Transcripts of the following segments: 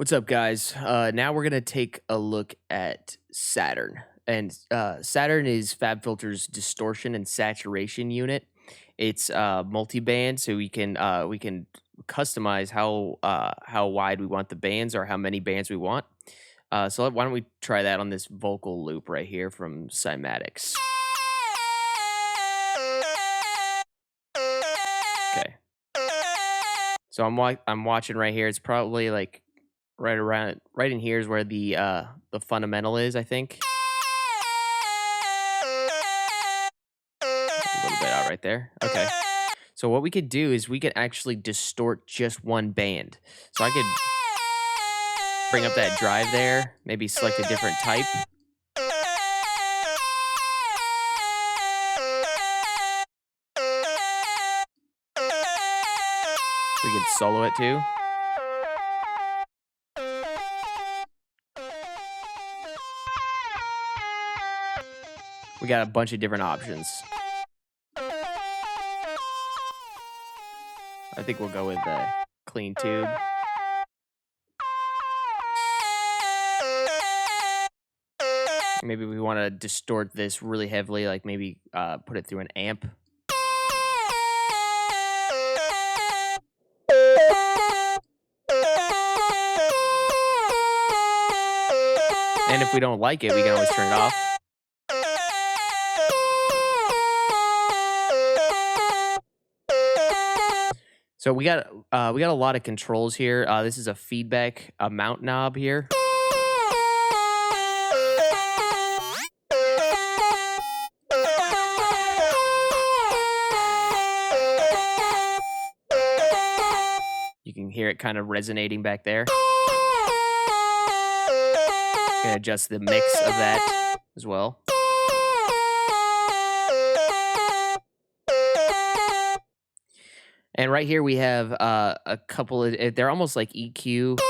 What's up, guys? Now we're gonna take a look at Saturn, and Saturn is FabFilter's distortion and saturation unit. It's multi-band, so we can customize how wide we want the bands or how many bands we want. Why don't we try that on this vocal loop right here from Cymatics? Okay, so I'm watching right here. It's probably like right in here is where the fundamental is, I think. A little bit out right there. Okay. So what we could do is we could actually distort just one band. So I could bring up that drive there, maybe select a different type. We could solo it too. We got a bunch of different options. I think we'll go with the clean tube. Maybe we want to distort this really heavily, like maybe put it through an amp. And if we don't like it, we can always turn it off. So we got a lot of controls here. This is a feedback mount knob here. You can hear it kind of resonating back there. You can adjust the mix of that as well. And right here we have a couple of, they're almost like EQ.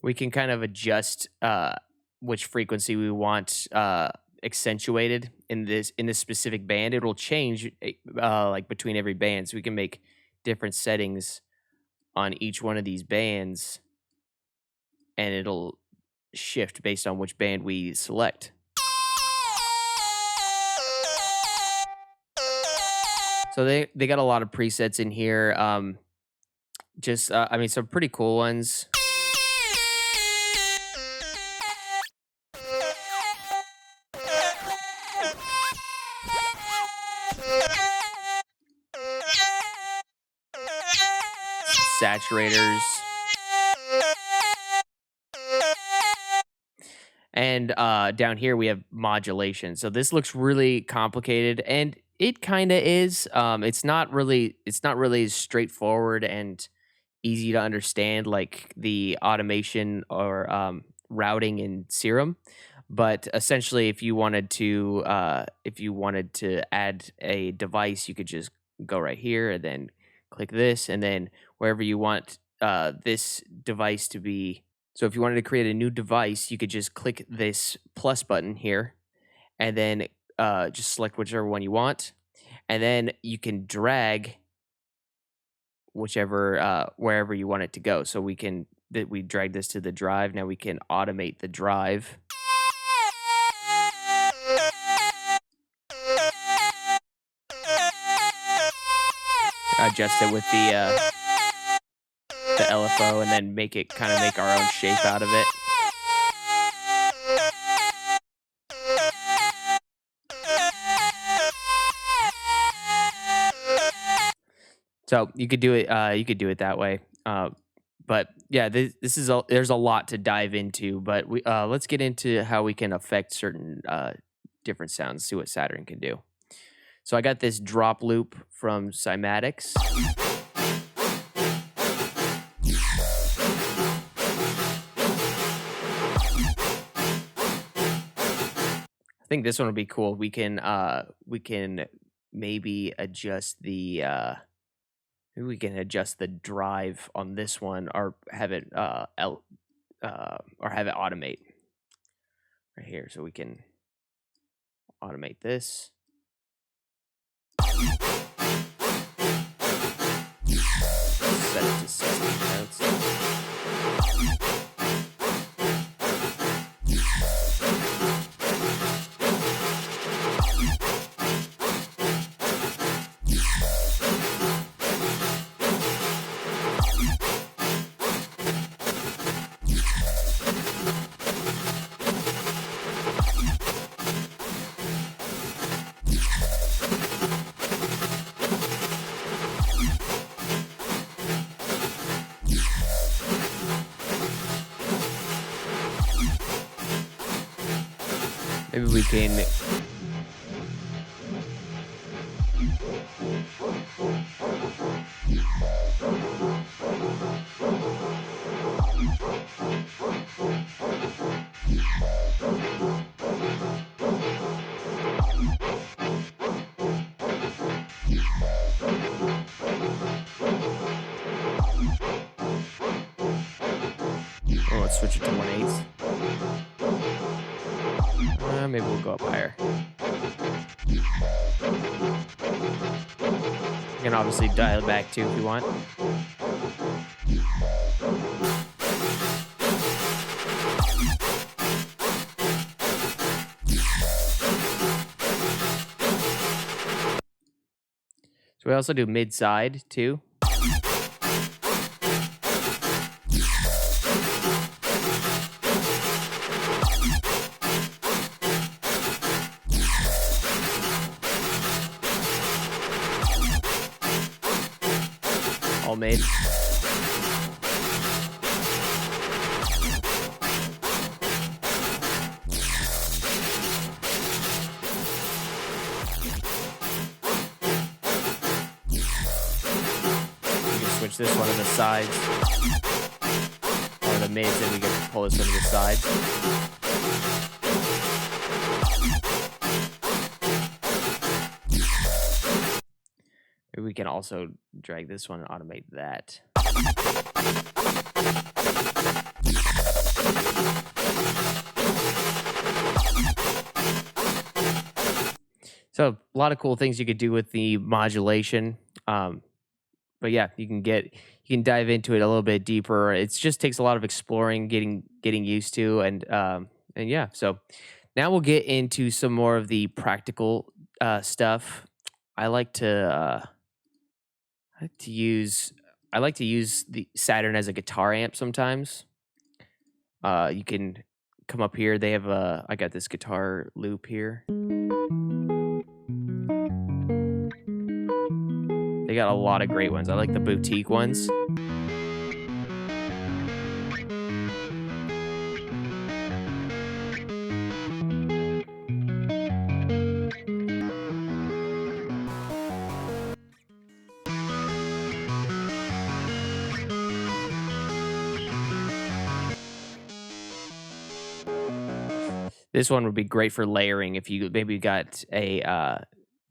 We can kind of adjust which frequency we want accentuated in this specific band. It will change like between every band, so we can make different settings on each one of these bands, and it'll shift based on which band we select. So they got a lot of presets in here. I mean, some pretty cool ones. Saturators. And down here we have modulation. So this looks really complicated, and it kind of is. It's not really as straightforward and easy to understand like the automation or routing in Serum. But essentially, if you wanted to add a device, you could just go right here and then click this, and then wherever you want this device to be. So if you wanted to create a new device, you could just click this plus button here, and then just select whichever one you want, and then you can drag whichever wherever you want it to go. So we drag this to the drive. Now we can automate the drive. Adjust it with the LFO, and then make our own shape out of it. So you could do it. You could do it that way. But yeah, there's a lot to dive into. But let's get into how we can affect certain different sounds. See what Saturn can do. So I got this drop loop from Cymatics. I think this one would be cool. We can maybe adjust the maybe we can adjust the drive on this one, or have it automate right here. So we can automate this. Set it to 16 notes. Maybe we can let's switch it to 1/8. Maybe we'll go up higher. You can obviously dial it back too if you want. So we also do mid-side too. All made. Switch this one to the sides, or the mids, and we can pull this one to the sides. Maybe we can also drag this one and automate that. So a lot of cool things you could do with the modulation. But yeah, you can dive into it a little bit deeper. It just takes a lot of exploring, getting used to, and yeah. So now we'll get into some more of the practical stuff. I like to use the Saturn as a guitar amp sometimes. You can come up here. They have I got this guitar loop here. They got a lot of great ones. I like the boutique ones. This one would be great for layering if you maybe got a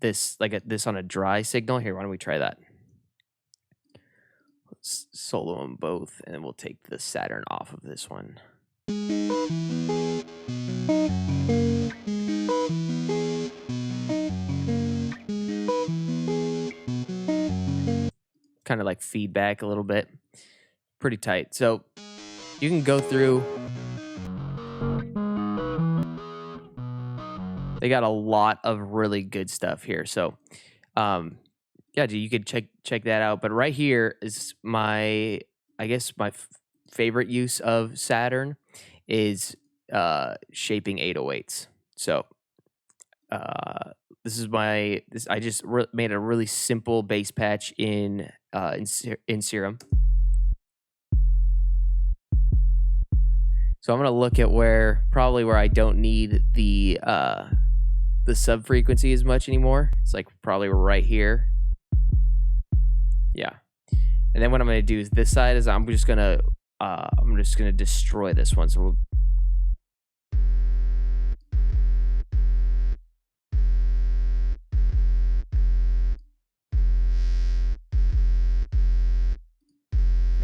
this on a dry signal. Here, why don't we try that? Let's solo them both, and then we'll take the Saturn off of this one. Kind of like feedback a little bit. Pretty tight. So you can go through. They got a lot of really good stuff here. So, yeah, you could check that out. But right here is my favorite use of Saturn is shaping 808s. So, I just made a really simple bass patch in Serum. So I'm gonna look at where I don't need the sub frequency as much anymore. It's like probably right here. Yeah. And then what I'm gonna do is this side is I'm just gonna destroy this one. So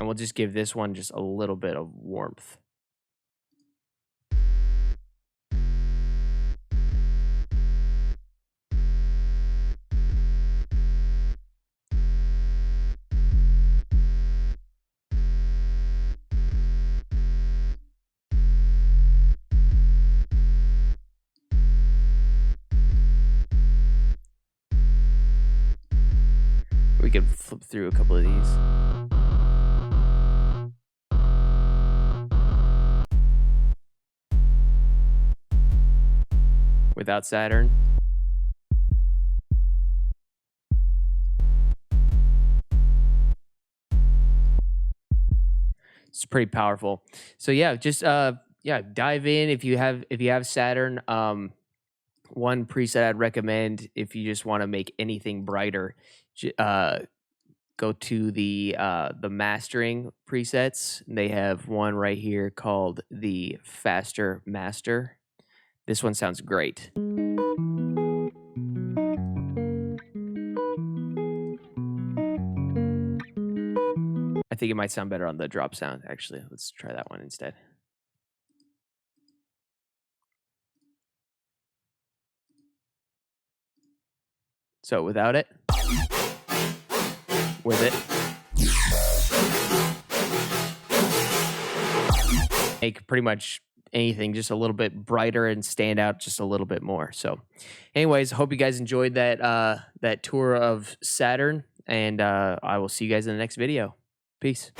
we'll just give this one just a little bit of warmth. could flip through a couple of these. Without Saturn. It's pretty powerful. So yeah, just yeah, dive in if you have Saturn. One preset I'd recommend if you just want to make anything brighter, go to the mastering presets. They have one right here called the Faster Master. This one sounds great. I think it might sound better on the drop sound, actually. Let's try that one instead. So without it, with it, make pretty much anything just a little bit brighter and stand out just a little bit more. So anyways, hope you guys enjoyed that tour of Saturn, and I will see you guys in the next video. Peace.